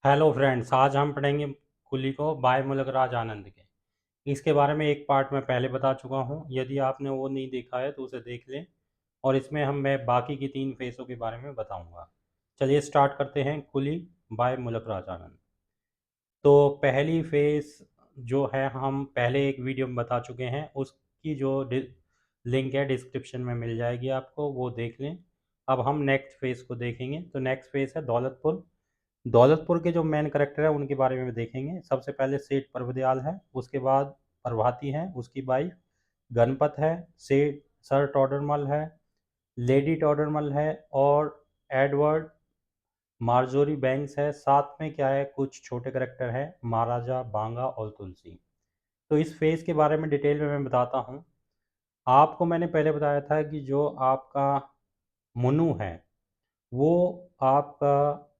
Hello friends, आज हम पढ़ेंगे कुली को बाय मुलकराज आनंद के। इसके बारे में एक पार्ट मैं पहले बता चुका हूँ। यदि आपने वो नहीं देखा है तो उसे देख लें। और इसमें मैं बाकी की तीन फेसों के बारे में बताऊंगा। चलिए स्टार्ट करते हैं। कुली बाय मुलकराज आनंद। तो पहली फेस जो है हम पहले एक वीडियो में बता चुके हैं, उसकी जो लिंक है डिस्क्रिप्शन में मिल जाएगी आपको, वो देख लें। अब हम नेक्स्ट फेस को देखेंगे। तो नेक्स्ट फेस है दौलतपुर। दौलतपुर के जो मेन करेक्टर है उनके बारे में देखेंगे। सबसे पहले सेठ परवदयाल है, उसके बाद प्रभाती है उसकी वाइफ, गणपत है, सेठ सर टॉडरमल है, लेडी टॉडरमल है, और एडवर्ड मार्जोरी बैंक्स है। साथ में क्या है, कुछ छोटे करेक्टर हैं, महाराजा बांगा और तुलसी। तो इस फेज के बारे में डिटेल में मैं बताता हूँ। आपको मैंने पहले बताया था कि जो आपका मुन्नू है वो आपका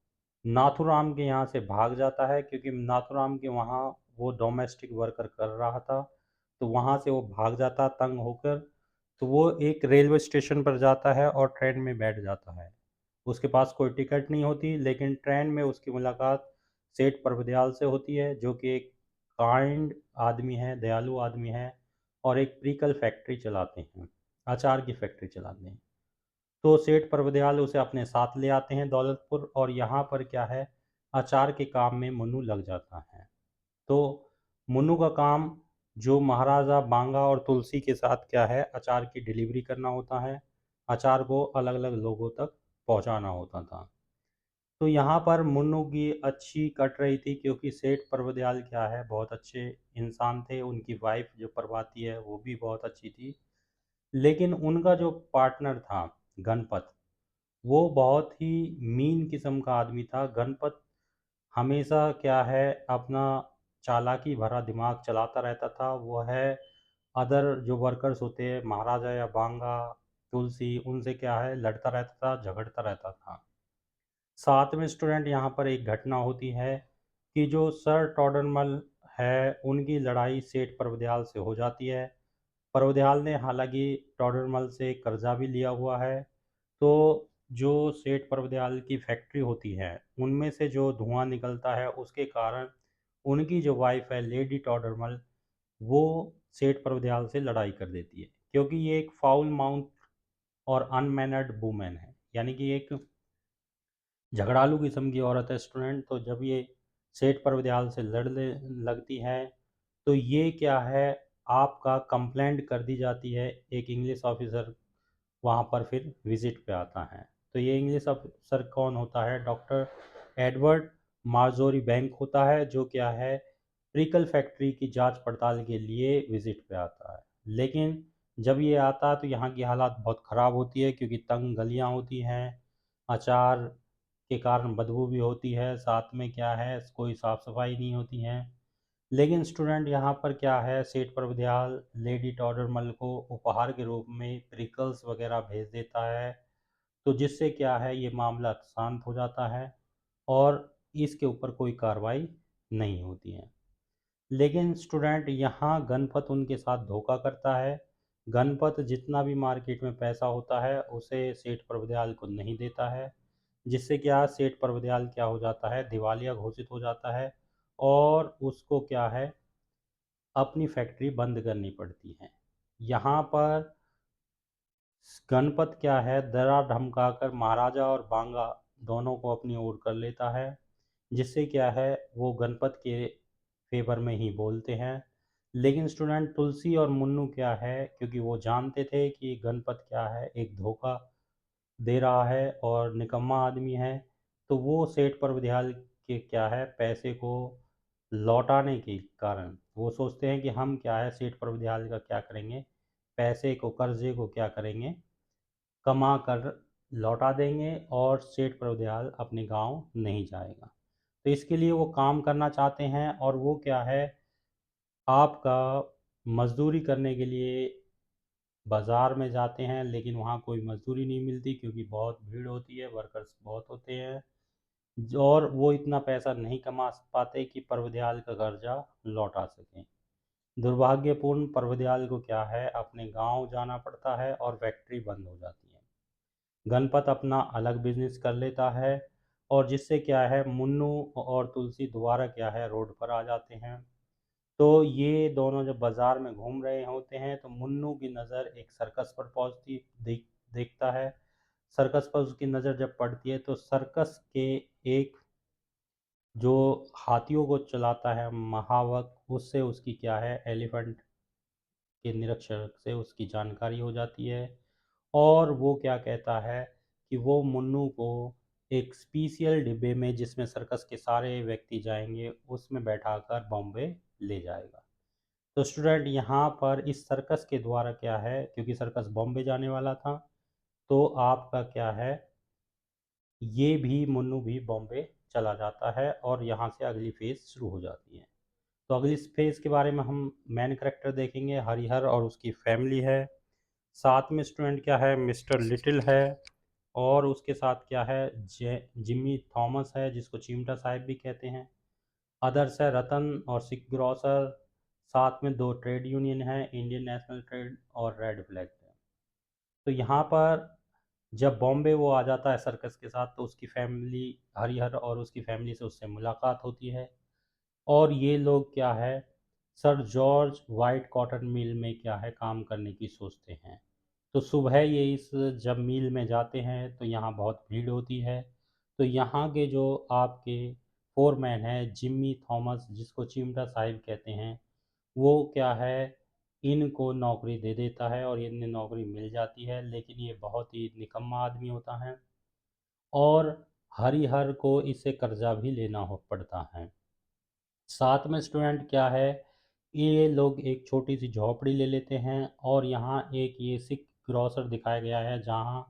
नाथूराम के यहाँ से भाग जाता है, क्योंकि नाथूराम के वहाँ वो डोमेस्टिक वर्कर कर रहा था। तो वहाँ से वो भाग जाता तंग होकर। तो वो एक रेलवे स्टेशन पर जाता है और ट्रेन में बैठ जाता है। उसके पास कोई टिकट नहीं होती, लेकिन ट्रेन में उसकी मुलाकात सेठ परवदयाल से होती है, जो कि एक काइंड आदमी है, दयालु आदमी है, और एक प्रीकल फैक्ट्री चलाते हैं, अचार की फैक्ट्री चलाते हैं। तो सेठ परवदयाल उसे अपने साथ ले आते हैं दौलतपुर, और यहाँ पर क्या है, अचार के काम में मुन्नू लग जाता है। तो मुन्नू का काम जो महाराजा बांगा और तुलसी के साथ क्या है, अचार की डिलीवरी करना होता है। अचार को अलग अलग लोगों तक पहुँचाना होता था। तो यहाँ पर मुन्नू की अच्छी कट रही थी, क्योंकि सेठ परवदयाल क्या है, बहुत अच्छे इंसान थे। उनकी वाइफ जो प्रभाती है वो भी बहुत अच्छी थी। लेकिन उनका जो पार्टनर था गणपत, वो बहुत ही मीन किस्म का आदमी था। गणपत हमेशा क्या है, अपना चालाकी भरा दिमाग चलाता रहता था। वो है अदर जो वर्कर्स होते हैं, महाराजा या बांगा, तुलसी, उनसे क्या है, लड़ता रहता था, झगड़ता रहता था। साथ में स्टूडेंट यहाँ पर एक घटना होती है कि जो सर टॉडरमल है उनकी लड़ाई सेठ परवदयाल से हो जाती है। परवदयाल ने हालांकि टॉडरमल से कर्जा भी लिया हुआ है। तो जो सेठ परवदयाल की फैक्ट्री होती है उनमें से जो धुआं निकलता है, उसके कारण उनकी जो वाइफ है लेडी टॉडरमल, वो सेठ परवदयाल से लड़ाई कर देती है, क्योंकि ये एक फाउल माउथ और अनमैनर्ड वुमेन है, यानी कि एक झगड़ालू किस्म की औरत है स्टूडेंट। तो जब ये सेठ परवदयाल से लड़ने लगती है, तो ये क्या है, आपका कंप्लेंट कर दी जाती है। एक इंग्लिश ऑफिसर वहाँ पर फिर विजिट पे आता है। तो ये इंग्लिश अफसर कौन होता है, डॉक्टर एडवर्ड मार्जोरी बैंक होता है, जो क्या है, प्रिकल फैक्ट्री की जांच पड़ताल के लिए विजिट पे आता है। लेकिन जब ये आता है तो यहाँ की हालात बहुत ख़राब होती है, क्योंकि तंग गलियाँ होती हैं, अचार के कारण बदबू भी होती है, साथ में क्या है, कोई साफ़ सफाई नहीं होती है। लेकिन स्टूडेंट यहाँ पर क्या है, सेठ परवदयाल लेडी टॉडरमल को उपहार के रूप में प्रिकल्स वगैरह भेज देता है। तो जिससे क्या है, ये मामला शांत हो जाता है और इसके ऊपर कोई कार्रवाई नहीं होती है। लेकिन स्टूडेंट यहाँ गणपत उनके साथ धोखा करता है। गणपत जितना भी मार्केट में पैसा होता है उसे सेठ परवदयाल को नहीं देता है, जिससे क्या सेठ परवदयाल क्या हो जाता है, दिवालिया घोषित हो जाता है, और उसको क्या है, अपनी फैक्ट्री बंद करनी पड़ती है। यहाँ पर गणपत क्या है, डरा धमकाकर महाराजा और बांगा दोनों को अपनी ओर कर लेता है, जिससे क्या है, वो गणपत के फेवर में ही बोलते हैं। लेकिन स्टूडेंट तुलसी और मुन्नू क्या है, क्योंकि वो जानते थे कि गणपत क्या है, एक धोखा दे रहा है और निकम्मा आदमी है, तो वो सेठ परवदयाल के क्या है, पैसे को लौटाने के कारण वो सोचते हैं कि हम क्या है, सेठ परवदयाल का क्या करेंगे, पैसे को, कर्जे को क्या करेंगे, कमा कर लौटा देंगे, और सेठ परवदयाल अपने गांव नहीं जाएगा। तो इसके लिए वो काम करना चाहते हैं, और वो क्या है, आपका मजदूरी करने के लिए बाज़ार में जाते हैं। लेकिन वहाँ कोई मजदूरी नहीं मिलती, क्योंकि बहुत भीड़ होती है, वर्कर्स बहुत होते हैं, और वो इतना पैसा नहीं कमा पाते कि परवदयाल का कर्जा लौटा सकें। दुर्भाग्यपूर्ण परवदयाल को क्या है, अपने गांव जाना पड़ता है और फैक्ट्री बंद हो जाती है। गणपत अपना अलग बिजनेस कर लेता है, और जिससे क्या है मुन्नू और तुलसी दोबारा क्या है रोड पर आ जाते हैं। तो ये दोनों जब बाजार में घूम रहे होते हैं तो मुन्नू की नज़र एक सर्कस पर पहुंचती देखता है। सर्कस पर उसकी नज़र जब पड़ती है तो सर्कस के एक जो हाथियों को चलाता है महावत, उससे उसकी क्या है एलिफेंट के निरीक्षक से उसकी जानकारी हो जाती है। और वो क्या कहता है कि वो मुन्नू को एक स्पेशल डिब्बे में जिसमें सर्कस के सारे व्यक्ति जाएंगे उसमें बैठाकर बॉम्बे ले जाएगा। तो स्टूडेंट यहाँ पर इस सर्कस के द्वारा क्या है, क्योंकि सर्कस बॉम्बे जाने वाला था, तो आपका क्या है ये भी मुन्नू भी बॉम्बे चला जाता है और यहाँ से अगली फेज़ शुरू हो जाती है। तो अगली फेज़ के बारे में हम मेन कैरेक्टर देखेंगे, हरिहर और उसकी फैमिली है। साथ में स्टूडेंट क्या है मिस्टर लिटिल है, और उसके साथ क्या है जिम्मी थॉमस है जिसको चिमटा साहब भी कहते हैं। अदर्स है रतन और सिक ग्रॉसर। साथ में दो ट्रेड यूनियन है, इंडियन नेशनल ट्रेड और रेड फ्लैग है। तो यहाँ पर जब बॉम्बे वो आ जाता है सर्कस के साथ तो उसकी फैमिली, हरिहर और उसकी फैमिली से उससे मुलाकात होती है। और ये लोग क्या है sir George white cotton mill में क्या है काम करने की सोचते हैं। तो सुबह ये इस जब मिल में जाते हैं तो यहाँ बहुत भीड़ होती है। तो यहाँ के जो आपके फोरमैन है जिम्मी थॉमस जिसको चिमटा साहिब कहते हैं, वो क्या है इनको नौकरी दे देता है और इन्हें नौकरी मिल जाती है, लेकिन ये बहुत ही निकम्मा आदमी होता है और हरिहर को इससे कर्जा भी लेना हो पड़ता है। साथ में स्टूडेंट क्या है ये लोग एक छोटी सी झोपड़ी ले लेते हैं और यहाँ एक ये सिख ग्रॉसर दिखाया गया है जहाँ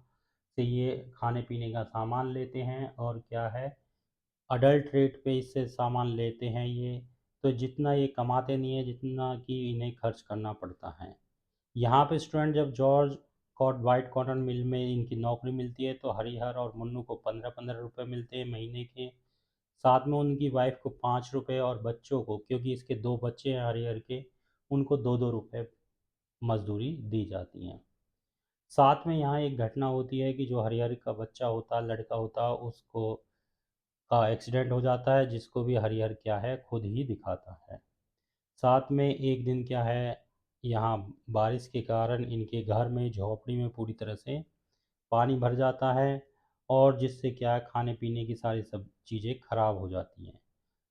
से ये खाने पीने का सामान लेते हैं और क्या है अडल्ट रेट पे इससे सामान लेते हैं ये। तो जितना ये कमाते नहीं है जितना कि इन्हें खर्च करना पड़ता है। यहाँ पे स्टूडेंट जब जॉर्ज वाइट कॉटन मिल में इनकी नौकरी मिलती है तो हरिहर और मुन्नू को 15-15 रुपये मिलते हैं महीने के। साथ में उनकी वाइफ को 5 रुपये और बच्चों को, क्योंकि इसके दो बच्चे हैं हरिहर के, उनको 2-2 रुपये मजदूरी दी जाती है। साथ में यहाँ एक घटना होती है कि जो हरिहर का बच्चा होता लड़का होता उसको का एक्सीडेंट हो जाता है जिसको भी हरिहर क्या है खुद ही दिखाता है। साथ में एक दिन क्या है यहाँ बारिश के कारण इनके घर में झोपड़ी में पूरी तरह से पानी भर जाता है और जिससे क्या है खाने पीने की सारी सब चीज़ें खराब हो जाती हैं।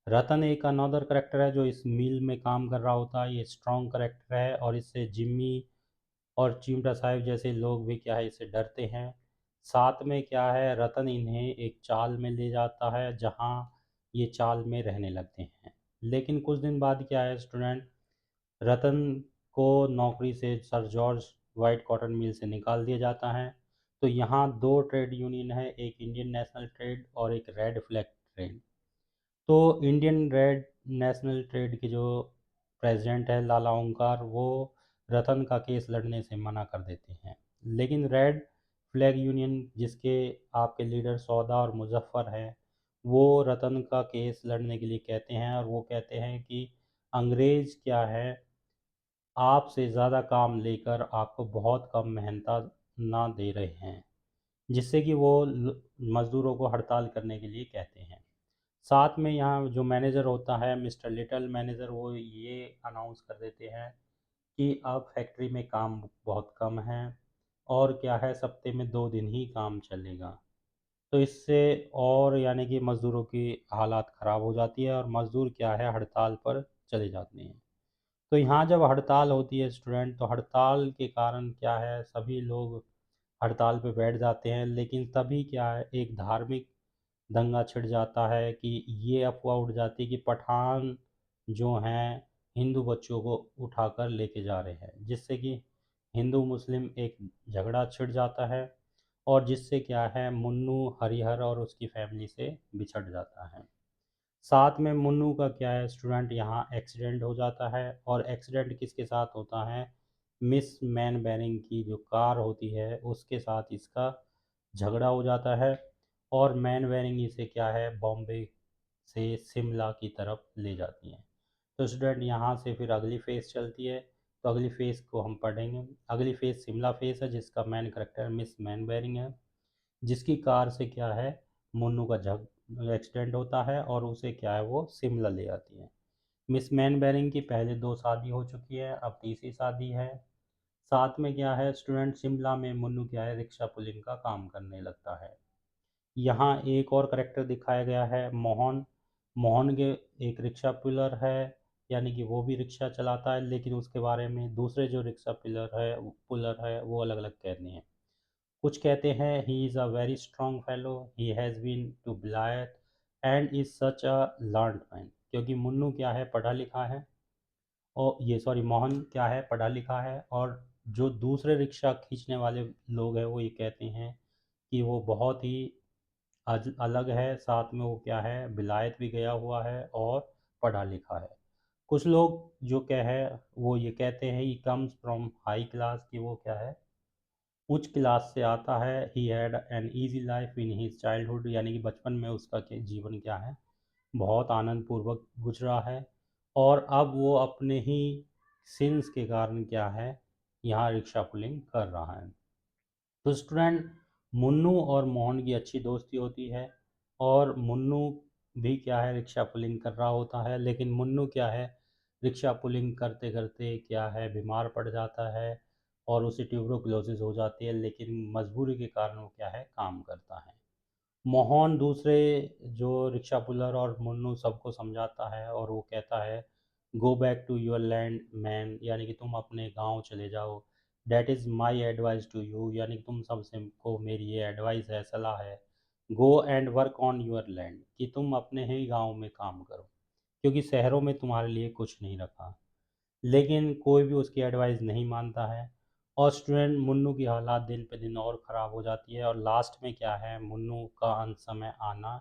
रतन एक अनदर करेक्टर है जो इस मिल में काम कर रहा होता है, ये स्ट्रॉन्ग करेक्टर है और इससे जिम्मी और चिमटा साहिब जैसे लोग भी क्या है इससे डरते हैं। साथ में क्या है रतन इन्हें एक चाल में ले जाता है जहाँ ये चाल में रहने लगते हैं। लेकिन कुछ दिन बाद क्या है स्टूडेंट रतन को नौकरी से sir George white cotton mill से निकाल दिया जाता है। तो यहाँ दो ट्रेड यूनियन है, एक इंडियन नेशनल ट्रेड और एक रेड फ्लैग ट्रेड। तो इंडियन रेड नेशनल ट्रेड के जो प्रेसिडेंट है लाला ओंकार, वो रतन का केस लड़ने से मना कर देते हैं। लेकिन रेड फ्लैग यूनियन जिसके आपके लीडर सौदा और मुजफ्फर हैं, वो रतन का केस लड़ने के लिए कहते हैं और वो कहते हैं कि अंग्रेज़ क्या है आपसे ज़्यादा काम लेकर आपको बहुत कम मेहनत ना दे रहे हैं, जिससे कि वो मज़दूरों को हड़ताल करने के लिए कहते हैं। साथ में यहाँ जो मैनेजर होता है मिस्टर लिटल मैनेजर, वो ये अनाउंस कर देते हैं कि अब फैक्ट्री में काम बहुत कम है और क्या है सप्ते में 2 दिन ही काम चलेगा। तो इससे और यानी कि मज़दूरों की हालात ख़राब हो जाती है और मज़दूर क्या है हड़ताल पर चले जाते हैं। तो यहाँ जब हड़ताल होती है स्टूडेंट तो हड़ताल के कारण क्या है सभी लोग हड़ताल पे बैठ जाते हैं, लेकिन तभी क्या है एक धार्मिक दंगा छिड़ जाता है कि ये अफवाह उड़ जाती है कि पठान जो हैं हिंदू बच्चों को उठाकर लेके जा रहे हैं, जिससे कि हिंदू मुस्लिम एक झगड़ा छिड़ जाता है और जिससे क्या है मुन्नू हरिहर और उसकी फैमिली से बिछड़ जाता है। साथ में मुन्नू का क्या है स्टूडेंट यहाँ एक्सीडेंट हो जाता है और एक्सीडेंट किसके साथ होता है मिस मैन बैरिंग की जो कार होती है उसके साथ इसका झगड़ा हो जाता है और मैन बैरिंग इसे क्या है बॉम्बे से शिमला की तरफ ले जाती हैं। तो स्टूडेंट यहाँ से फिर अगली फ़ेज़ चलती है। तो अगली फ़ेज़ को हम पढ़ेंगे। अगली फ़ेज़ शिमला फ़ेज़ है जिसका main character miss man bearing है, जिसकी कार से क्या है मुन्नू का एक्सीडेंट होता है और उसे क्या है वो शिमला ले आती है। मिस मैनबेरिंग की पहले 2 शादी हो चुकी है, अब तीसरी शादी है। साथ में क्या है स्टूडेंट शिमला में मुन्नू क्या है रिक्शा पुलिंग का काम करने लगता है। यहाँ एक और करेक्टर दिखाया गया है मोहन। मोहन के एक रिक्शा पुलर है, यानी कि वो भी रिक्शा चलाता है, लेकिन उसके बारे में दूसरे जो रिक्शा पुलर है वो अलग अलग कहते हैं। कुछ कहते हैं ही is a very strong fellow, he has been to बिलायत and is such a learned man, क्योंकि मुन्नू क्या है पढ़ा लिखा है, और ये सॉरी मोहन क्या है पढ़ा लिखा है, और जो दूसरे रिक्शा खींचने वाले लोग हैं वो ये कहते हैं कि वो बहुत ही अलग है, साथ में वो क्या है विलायत भी गया हुआ है और पढ़ा लिखा है। कुछ लोग जो क्या है वो ये कहते हैं he comes from high class, कि वो क्या है उच्च क्लास से आता है। He had an easy life in his childhood, यानी कि बचपन में उसका जीवन क्या है बहुत आनंद पूर्वक गुजरा है, और अब वो अपने ही सिंस के कारण क्या है यहाँ रिक्शा पुलिंग कर रहा है। तो स्टूडेंट मुन्नू और मोहन की अच्छी दोस्ती होती है, और मुन्नू भी क्या है रिक्शा पुलिंग कर रहा होता है, लेकिन मुन्नू क्या है रिक्शा पुलिंग करते करते क्या है बीमार पड़ जाता है और उसे ट्यूबरोक्लोसिस हो जाती है, लेकिन मजबूरी के कारण वो क्या है काम करता है। मोहन दूसरे जो रिक्शा पुलर और मुन्नू सबको समझाता है और वो कहता है go back to your land man, यानी कि तुम अपने गांव चले जाओ। That is my advice to you, यानी कि तुम सबसे को मेरी ये एडवाइस है सलाह है। Go and work on your land, कि तुम अपने ही गांव में काम करो, क्योंकि शहरों में तुम्हारे लिए कुछ नहीं रखा। लेकिन कोई भी उसकी एडवाइस नहीं मानता है, और स्टूडेंट मुन्नू की हालात दिन पे दिन और ख़राब हो जाती है, और लास्ट में क्या है मुन्नू का अंत समय आना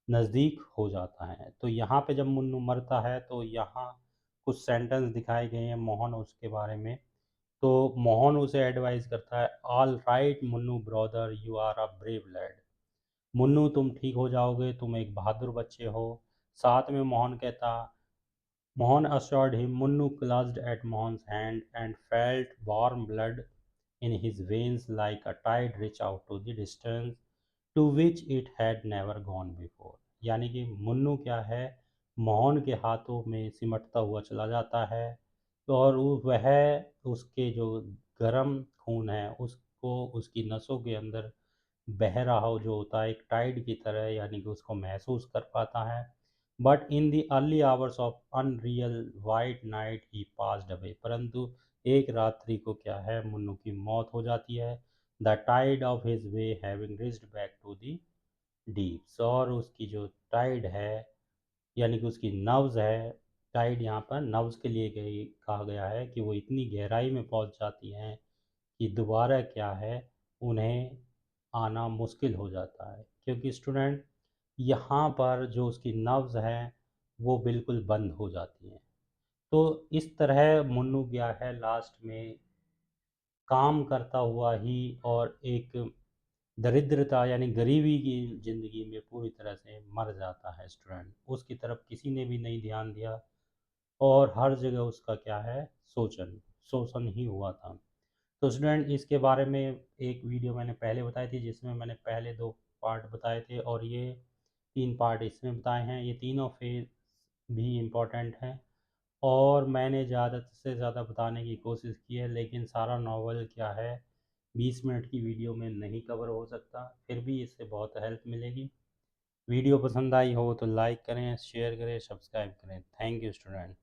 नज़दीक हो जाता है। तो यहाँ पे जब मुन्नू मरता है तो यहाँ कुछ सेंटेंस दिखाए गए हैं मोहन उसके बारे में। तो मोहन उसे एडवाइस करता है all right Munnu brother you are a brave lad, Munnu तुम ठीक हो जाओगे, तुम एक बहादुर बच्चे हो। साथ में Mohan assured him. Munnu clutched at Mohan's hand and felt warm blood in his veins like a tide reach out to the distance to which it had never gone before। यानी कि मुन्नू क्या है मोहन के हाथों में सिमटता हुआ चला जाता है, तो और वह उसके जो गर्म खून है उसको उसकी नसों के अंदर बह रहा हो जो होता है एक टाइड की तरह, यानी कि उसको महसूस कर पाता है। But in the early hours of unreal white night he passed away, परंतु एक रात्रि को क्या है मुन्नू की मौत हो जाती है। The tide of his way having reached back to the deeps, और उसकी जो टाइड है यानी कि उसकी नब्ज़ है, टाइड यहाँ पर नब्ज़ के लिए कहा गया है कि वो इतनी गहराई में पहुँच जाती हैं कि दोबारा क्या है उन्हें आना मुश्किल हो जाता है, क्योंकि स्टूडेंट यहाँ पर जो उसकी नब्ज़ हैं वो बिल्कुल बंद हो जाती हैं। तो इस तरह मुन्नू क्या है लास्ट में काम करता हुआ ही और एक दरिद्रता यानी गरीबी की ज़िंदगी में पूरी तरह से मर जाता है स्टूडेंट। उसकी तरफ किसी ने भी नहीं ध्यान दिया, और हर जगह उसका क्या है शोषण शोषण ही हुआ था। तो स्टूडेंट इसके बारे में एक वीडियो मैंने पहले बताई थी जिसमें मैंने पहले 2 पार्ट बताए थे, और ये 3 पार्ट इसमें बताए हैं। ये तीनों फेज़ भी इम्पोर्टेंट हैं, और मैंने ज़्यादा से ज़्यादा बताने की कोशिश की है, लेकिन सारा नॉवल क्या है 20 मिनट की वीडियो में नहीं कवर हो सकता, फिर भी इससे बहुत हेल्प मिलेगी। वीडियो पसंद आई हो तो लाइक करें, शेयर करें, सब्सक्राइब करें। Thank you student.